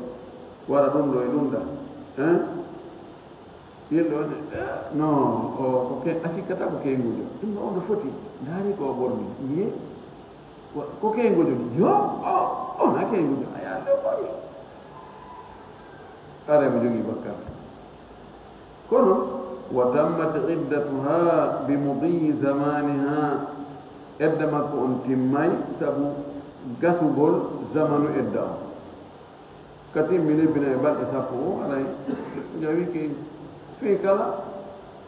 [SPEAKER 1] waɗa ɗum ɗo e ɗum ɗa yilɗo non o a sikkata ko keygujo ɗum ɗo on ɗo foti ndaari ko o ɓorni wiye ko keygujo yo ona keygujo a yaade o ɓorni ara mi jogii bakkar kono wa tammat iddatuha bi mudiyi zamaniha edda makko on timmay sabu gasugol zamanu edda o kati mine bina e balɗe sappo o alay o jawi keygu fii kala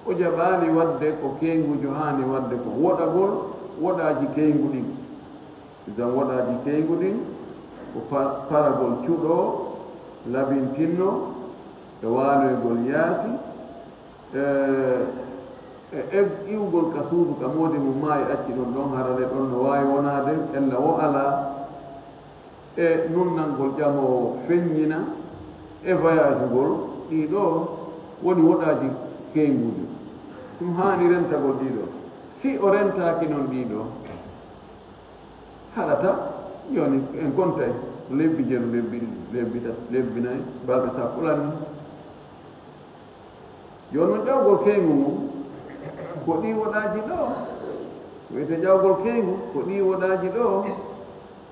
[SPEAKER 1] o jaɓaani wadde ko keygujo haani wadde ko woɗagol woɗaaji keygu ɗin jam woɗaaji keygu ɗin ko paragol cuɗo labintinno e waaloygol yaasi e iwgol ka suudu ka moodi mum maayi acci ɗon ɗon harale ɗon no waawi wonaade ella wo alaa e nunnalngol ƴamoo feññina e voyage ngol ɗiɗo woni woɗaaji keygujo ɗum haani rentagol ɗiɗo si o rentaaki noon ɗiɗo haɗata joni en kontay lebbi jeru lebbi ɗiɗi lebbi tati lebbi nayi balɗe sappo lanni joni noon ƴawgol keygu mum ko ɗi woɗaaji ɗo wiyete ƴawgol keygu ko ɗi woɗaaji ɗo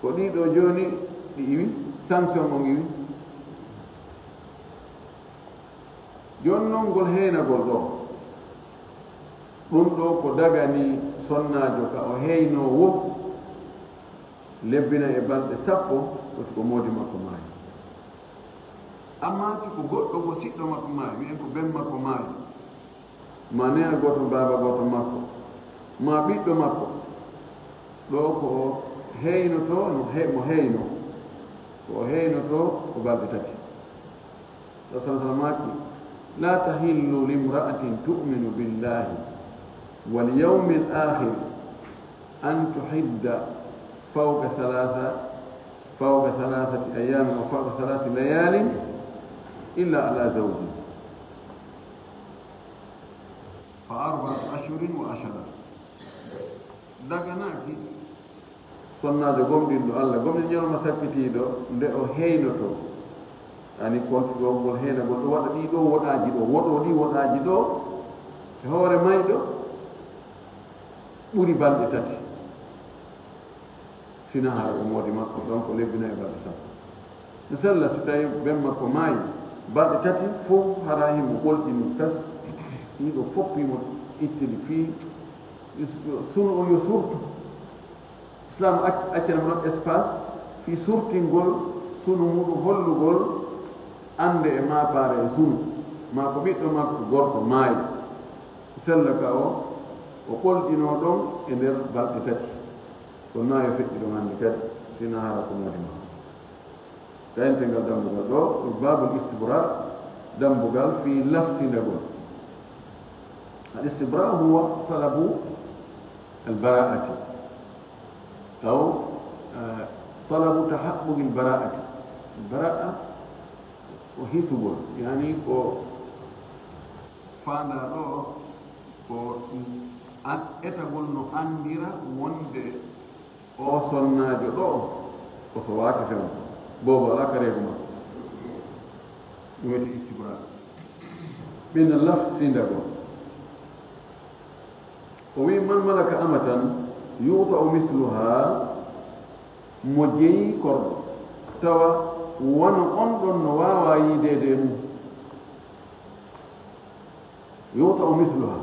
[SPEAKER 1] ko ɗiɗo joni ɗi iwi sanction o iwi joni noon ngol heynagol ɗo ɗum ɗo ko dagani sonnajo ka o heyno wo lebbina e balɗe sappo ko siko moodi makko maayi amma siko goɗɗo ko siɗɗo makko maayi wiyen ko ben makko maayi ma nena goto baaba goto makko ma ɓiɗɗo makko ɗo ko heynoto mo heyno ko heynoto ko balɗe tati ɗo sallamaki la tahillu limra'atin tu'minu billahi wal yawmil akhir an tuhidda fawqa thalathati ayamin wa fawqa thalathi layalin illa ala zawji fa arba'atu ashhurin wa ashara daganaki sonnajo gomɗinɗo Allah gomɗin ñalawma sakkitiɗo nde o heynoto ani kontuɗo ngol heynagol ɗo waɗa ɗiɗo woɗaaji ɗo woɗo ɗi woɗaaji ɗo e hoore mayɗo ɓuri balɗe tati sina haa o moodi makko donc lebbina e balɗe sappo no sella si tawi ben makko maayi balɗe tati fof hara himo ɓolɗini fes ɗiɗo foppimo ittidi fii sunu on yo surtu islam accanamo ɗon espace fii surtingol sunu muɗum hollugol ande e maapare e sunu ma ko ɓiɗɗo makko gorko maayi sella ka o ɓolɗino ɗon e nder balɗe tati ko naayo feƴƴi ɗon hannde kadi sina hara ko moodi ma tayntengal dambugal ɗo babul istibra dambugal fi lafsindagol al istibra huwa talabu al bara'ati aw talabu tahaqqug al bara'ati bara'a o hisugol yani ko faanda ɗo ko etagol no andira wonde o sonnajo ɗo o so waati fewn bobo ala ka reego makko ɗum wiyete istibra ɓina lafsindagol o wi man malaka amatan yuta o misluha mo jeyi korɗo tawa wono on ɗon no waawa yiideede mum yuta o misluha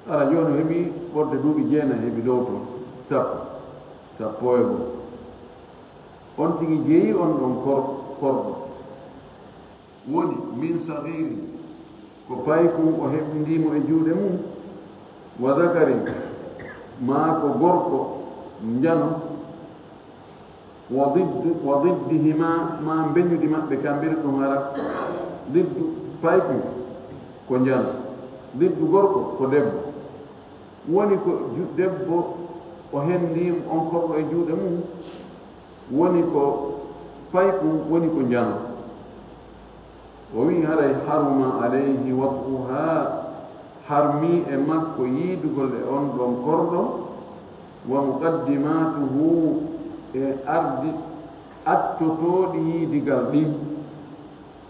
[SPEAKER 1] ara jooni heɓi ɓorde duuɓi jeenayi heɓi dow toon sappo e goo on tigi jeeyi on ɗon korɗo woni min sahiri ko payku o heɓindimo e juuɗe mum wa dakarin ma ko gorko njano wa diddihima ma beñudi maɓɓe kambiri ɗum hara diddu payku ko njano diddu gorko ko debbo woni ko debbo o hendim on korɗo e juuɗe mum woni ko payku woni ko njano o wi haray haruma alayhi wat'uha harmi e makko yiidugol e on ɗon korɗo wa muqaddimatuhu e ardi attotoɗi yiidigal ɗin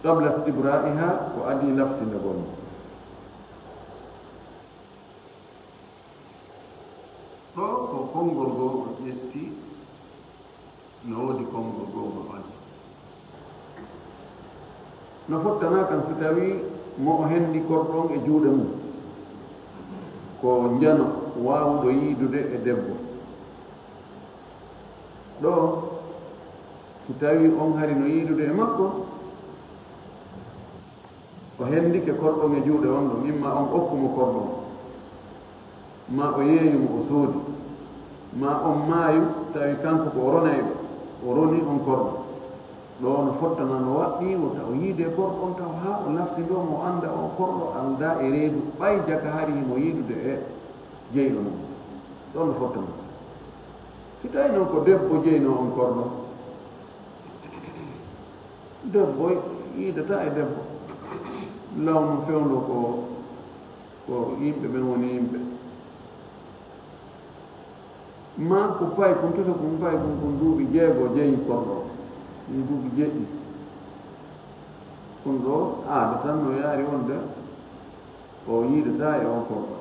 [SPEAKER 1] qabla istibra'iha ko adi lafsinde gonno ɗo ko konngol goo ƴetti no woodi konngol goo mo ɓadi no fottana kan so tawi mo o henndi korɗon e juuɗe mum ko njano waawuɗo yiidude e debbo ɗo so tawi on hari no yiidude e makko o henndike korɗon e juuɗe on ɗon imma on okkumo korɗon ma o yeeyumo o soodi ma on maayu tawi kanko ko o ronayɗo o roni on korɗo ɗo no fottana no waɗɗimo taw yiide korɗon taw haa o laftindo mo annda o korɗo annda e reedu ɓay jaka harimo yiidude e jeyɗo mum ɗo no fottana si tawi noon ko debbo jeyno on korɗo debbo yiidata e debbo lawnu fewndo ko yimɓe ɓen woni yimɓe ma ko pay kon tusa kon pay kon duuɓi jeego jeyi korɗo ɗum duuɓi jeɗɗi kon ɗo aada tan no yaari wonde o yiidata e on korɗo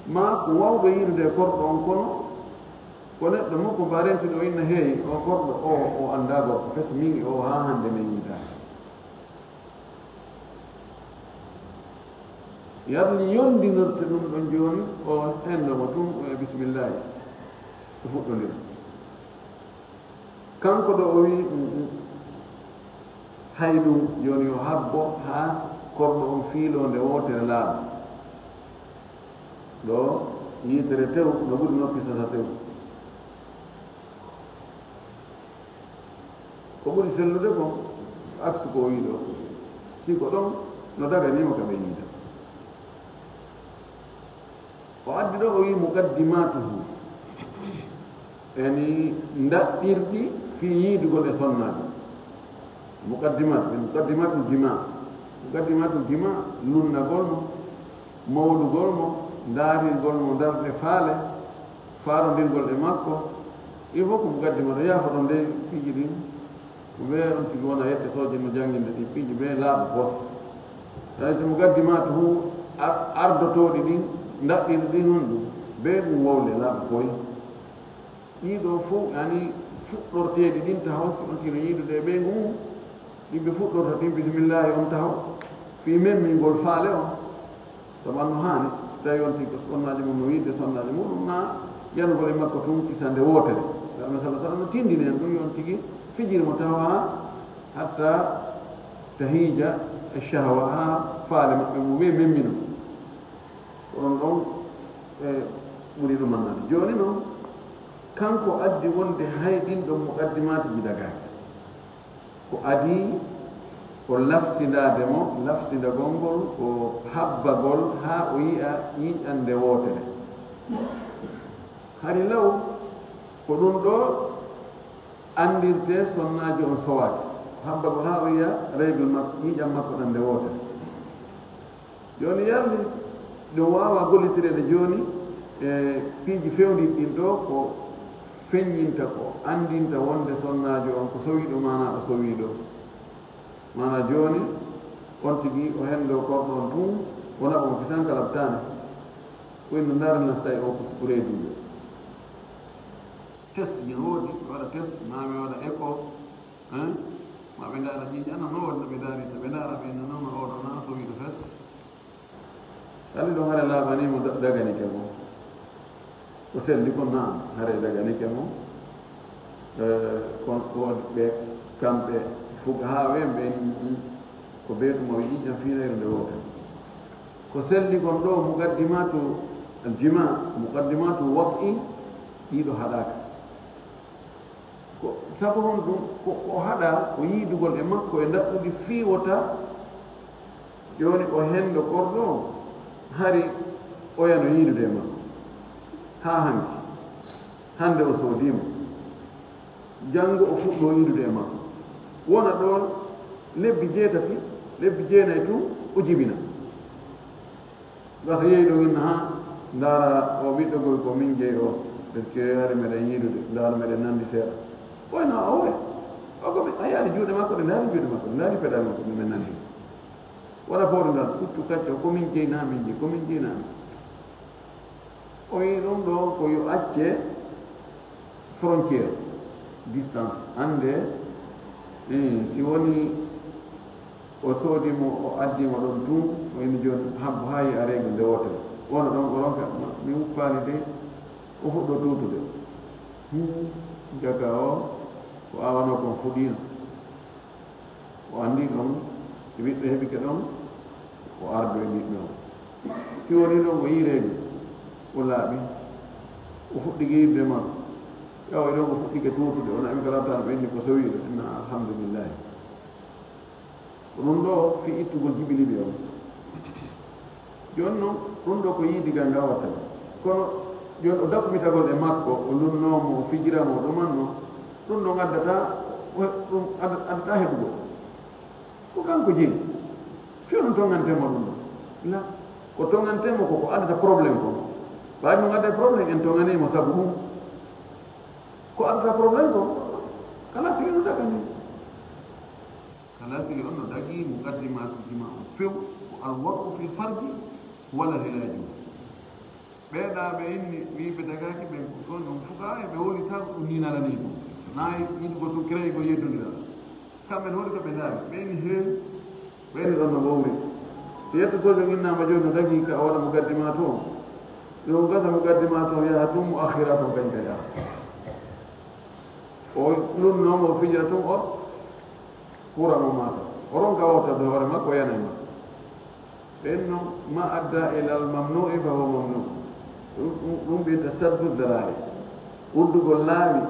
[SPEAKER 1] ma ko wawɓe yiidude e korɗo on kono ko neɗɗo makko mba rentude o inna heewi o korɗo o annda gorko fes min o haa hannde mi yiidaani yarni yondinirte ɗum ɗon jooni o hendomo tun e bisimillahi o fuɗɗondira kanko ɗo o wi hay ɗum joni yo habbo haa korɗo on fiilonde wootere laaɓa ɗo yiitere tew no ɓuri noppi sasa tew ko ɓuri sellude ko aksu ko o wi ɗo si ko ɗon no daganima ka ɓe yiida o addi ɗo o wi muqaddimatuhu eni ndaɓɓirɗi fi yiidugol e sonnaade muqaddimatul jima lunnagol mo mawlugol mo ndaarirgol mo darde faale faarondirgol e makko il faut ko muqaddimatu yaafa ɗon nde piiji ɗin ɓe on tigi wona yette sooje no jannginde ɗi piiji ɓe laaɓa pos ay so muqaddimatuhu ardotoɗi ɗin ndaɓɓiɗi ɗin hon ɗum ɓe ɗum wowle laaɓa koye ɗiɗo fof ani fuɗɗorteeɗi ɗin tahaw si on tino yiidude e ɓeygu mum ɗimɓe fuɗɗorta ɗin bisimillahi on tahaw fi memmingol faale on to ɓanno haani so tawi on tigi sonnaji mum no wiide sonnaji muɗum na yanugol e makko tun kisande wootere alma sala sallam no tindini en ɗum yon tigi fijirmo tawa ha hatta tahija e shahwa ha faale maɓɓe mo ɓe memmino oɗon ɗon e ɓuri ɗumannade jooni noon kanko addi wonde hay ɗin ɗon muqaddimatuji dagaaki ko adi ko lafsindade mo lafsindagol ngol ko habbagol ha o yi'a yiƴande wootere hari law ko ɗum ɗo andirte sonnaji on sowaaki habbagol ha o yi'a règle makko yiƴan makko ɗande wootere joni yarni ɗo wawa gollitirede joni e piiji fewndin ɗin ɗo ko feññinta ko andinta wonde sonnajo on ko sowiɗo mana o sowiɗo mana joni on tigi o hendo korɗo on ɗum wona on kisankalabtane koyno darana say o ko suɓureeduɗo test ne woodi waɗa test mami waɗa éco maɓe ndaara ƴiƴana no wonno ɓe daarita ɓe ndaara ɓe nonono oɗo na sowiɗo fes kali ɗo hare laaɓanimo daganike mo o selli ko naam hare daganike mo kon ɓe kamɓe fuga ha ɓe ɓe ko beetu mo yiƴƴam fiinayru nde wotere ko selli gon ɗo muqaddimatu aljima muqaddimatu wati ɗiɗo haɗaka ko sabu hon ɗum ko haɗa ko yiidugol e makko e ndaɓɓuɗi fiiwota joni o hendo korɗo hari oyano yiidude e makko ha hanki hande o soodima janngo o fuɗɗo yiidude e makko wona ɗon lebbi 7 lebbi 9 tun o jibina gasa yeeyi ɗo inna ha ndaara o ɓiɗɗo goy ko min jeeyi o par ce que ari meɗen yiidude ndaara meɗen nandi seeɗa oyna o woy o komi a yaari juuɗe makko ɗe ndaari juuɗe makko ɗe ndaari peɗal makko min nandi wona fawde ngal ɓuttu kacce o komin jeynamin je komin jeynamin o wi ɗum ɗo ko yo acce frontiére distance ande si woni o soodimo o addimo ɗon tun o ina joni habbo ha yi arego nde wotere wona ɗon ko ronka mi uppani de o fuɗɗo tutude jaga o ko awano kon fuɗino o andi ɗon si ɓiɓɓe heɓike ɗon o ardo e ɓiɓɓe o si woni ɗon o yireego o laaɓi o fuɗɗike yibde makko ƴawoy ɗon o fuɗɗike tutude ona emi kala tan ɓenni ko sowiɗo inna alhamdulillahi ko ɗum ɗo fi ittugol jibiliɓe on joni noon ɗum ɗo ko yiidigal nga watta kono joni o dakkumitagol e makko o lunnomo o fijiramo o ɗumanno ɗum ɗon addata ɗum addata heɓugol ko kanko jeyi fiyono tongantemo ɗum ɗo la ko tongantemo koko addata probléme ko ɓawi ɗum adda probléme en tonganimo sabu ɗum ko addata probléme ko kala sigi no dagani kala sigi on no dagi muqaddimatuji ma on few ko alwaqu fi lfarji walla hela jus ɓeeɗa ɓe inni wiɓe dagaki ɓe ɗon ɗum fuka ɓe woli tan ɗum ninalani tum nayi yiɗugo tum créé go yeddodiral kamɓe holi ko ɓe ndaari ɓe inni he ɓeyni ɗon no wowri so yetta sojo innama joni no dagi ka waɗa muqaddimatu on yo gasa muqaddimatu on yaha tum mo akhira ton kañ ka yaha o lunnomo o fijira tum o kuramo masa o ronka wawtade hoore makko o yana e makko ɓen noon ma adda ila al mamnui fa huwa mamnu ɗum ɓe tasaddu darari uddugol laawi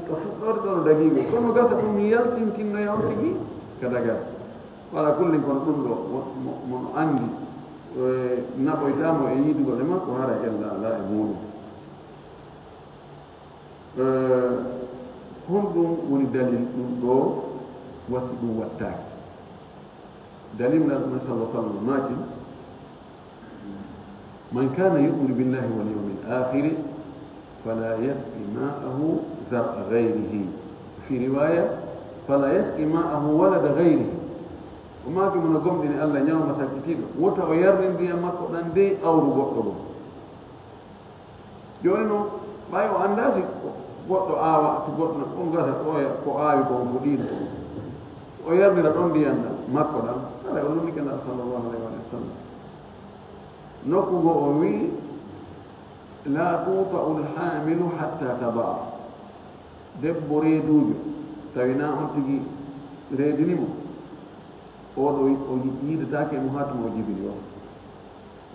[SPEAKER 1] ko fuɗɗorde ɗo no dagigo kono gasa ɗum yaltintinnoya on tigi ka dagal wala kullin kono ɗum ɗo mono andi naɓoytamo e yiidugol e makko hara ella ala e muɗum honɗum woni dalil ɗum ɗo wasi ɗum wattaki dalil na ɗum sallah sallam maki man kana yuminu billahi wal yawmi l akhiri fala yasqi ma'ahu zar'a gayrihi fi riwaya fala yasqi ma'ahu walada gayrihi o maki mono gomɗini allah ñawma sakkitiɗo wota o yarni ndiyam makko ɗan de awru goɗɗo ɗo joni noon ɓay o anda si goɗɗo aawa so goɗɗo on gasa ɗoya ko aawi kon fuɗino o yardira ɗon ndiyam ɗan makko ɗan ala o lumike ndaa sallllahu alayhi wa sallam nokkugo o wi la tuta'u lhamilu hatta tadaa debbo reedujo tawina on tigi reedinimo oɗo o yiidatake mo hatuma o jibini o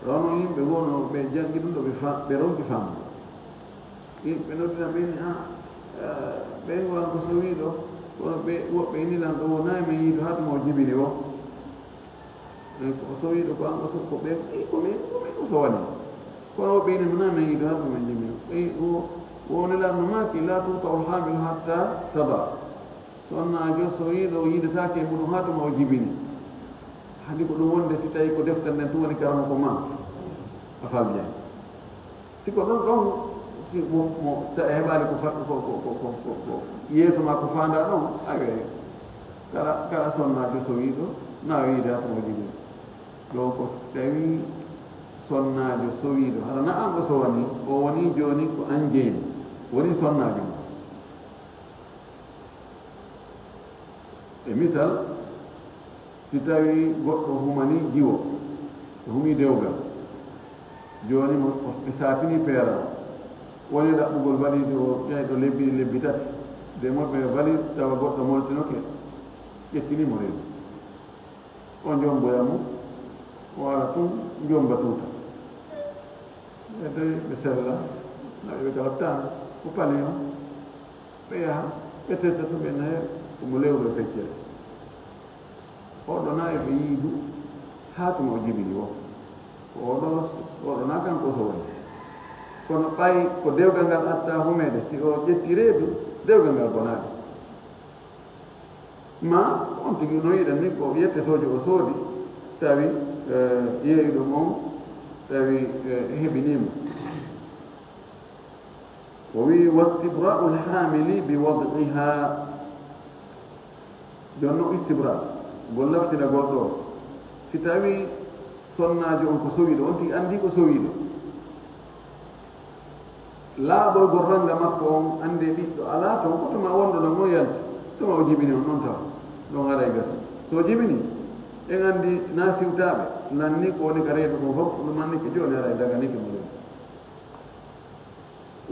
[SPEAKER 1] rawno yimɓe gono ɓe jangi ɗum ɗo ɓe ronki famde yimɓe noddina ɓeni ɓen wan ko sowiɗo kono ɓe woɓɓe inilan ɗo wonayi min yiido hatuma o jibini o ko sowiɗo ko an ko ɓe komin o sowani kono woɓɓe ini mona min yiido hatuma min jibini o wonilanno maki la tuta'u lhamilu hatta taba sonnajo sowiɗo o yiidatake muɗum hatuma o jibini hadi ko ɗum wonde si tawi ko deftere nden tun woni karama ko ma a famjani siko ɗon ɗon si mo heɓali ko ko yeetoma ko fanda ɗon awe kala sonnajo sowiɗo na wiide hatuma o jibini ɗo ko si tawi sonnajo sowiɗo hara na an o sowani o woni joni ko an jeeni woni sonnajo ma e misal si tawi goɗɗo humani jiwo humi dewgal joni mo ɓe saapini peera woni ɗaɓɓugol valise o ƴay ɗo lebbi tati de moɓɓe valise tawa goɗɗo moltinoke ƴettinimo reedu o jomboyamu wala tum jomba tuta ede ɓe sella naɓe ɓe kala tan ko palion ɓe yaha ɓe testa to ɓe naye omo lewɗo feccere oɗo na e ɓe yiidu haa tuma o jibini o oɗo na kanko so woni kono ɓay ko dewgal ngal atta humede si o ƴetti reedu dewgal ngal bonaade ma on tigi no yiɗen ni ko yette sojo o soodi tawi yeeyuɗo moom tawi heɓinima o wi wastibra'u lhamili bi wadiha jonno istibra gol laftinagol ɗo si tawi sonnajo on ko sowiɗo on tigi andi ko sowiɗo laaɓoygol ranga makko on ande ɓiɗɗo ala toon kotoma wonɗo ɗon on yalti tuma o jibini on noon tawa ɗon haray gasa so jibini en andi na siwtaɓe nanni ko woni ka reedu ko fof ɗumannike joni aray daganike mo ɗum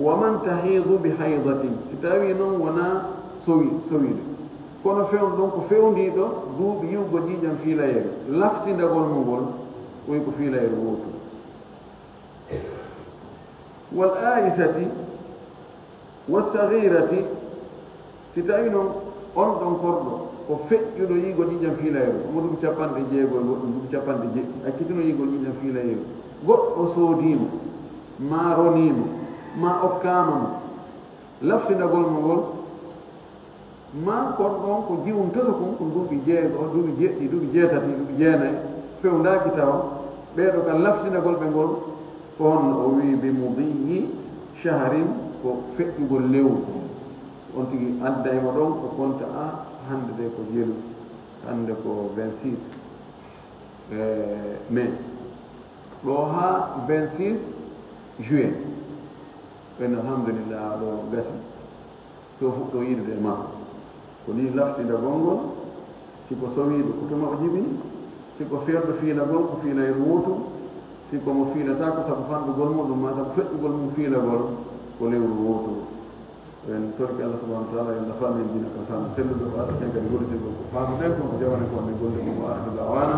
[SPEAKER 1] wa man tahidu bi haydatin si tawi noon wona sowiɗo kono fewn ɗon ko fewndiɗo duuɓi yiwgo jiiƴam fiilayeru lafsindagol mo ngol woyi ko fiilayeru wotu wal aisati wassahirati si tawi noon on ɗon korɗo ko feƴƴuɗo yiigol ƴiƴam fiilayeru omo ɗum capanɗe jeegol goɗɗum ɗum capanɗe jeɗɗi accitino yiigol ƴiƴam fiilayeru goɗɗo soodimo ma ronimo ma okkama mo lafsindagol mo ngol ma kon ɗon ko jiwum toso kon ko duuɓi jeego duuɓi jeɗɗi duuɓi jeetati duuɓi jeenayi fewndaki tawa ɓeeɗo ka lafsindagol ɓe ngol ko honno o wi bi mudiyi shahrin ko feƴƴugol lewru on tigi addaymo ɗon ko konta a hande de ko jelu hande ko 26 mai ɗo ha 26 juillet ɓen alhamdulillah ɗo gasi so fuɗɗo yiɗude makko ko ni lafsindagol ngol siko sowiɓe kutuma o jibini siko ferɗo fiilagol ko fiilayru wotu siko mo fiilata ko sabu fanɗugol muɗum ma sabu feƴƴugol mum fiilagol ko lewru wotu en torki Allah subhanahu wa ta'ala en nafamin dina kan fama selluɗo ko asken kadi gollitirgol ko famuɗen konko jawane ko min golli ɗum wa akhiru da'wana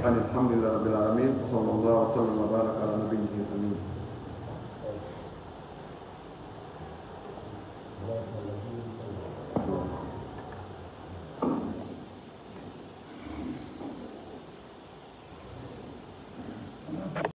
[SPEAKER 1] an alhamdulillahi rabbil alamin sallallahu wa sallam wa baraka ala nabiyyihi amin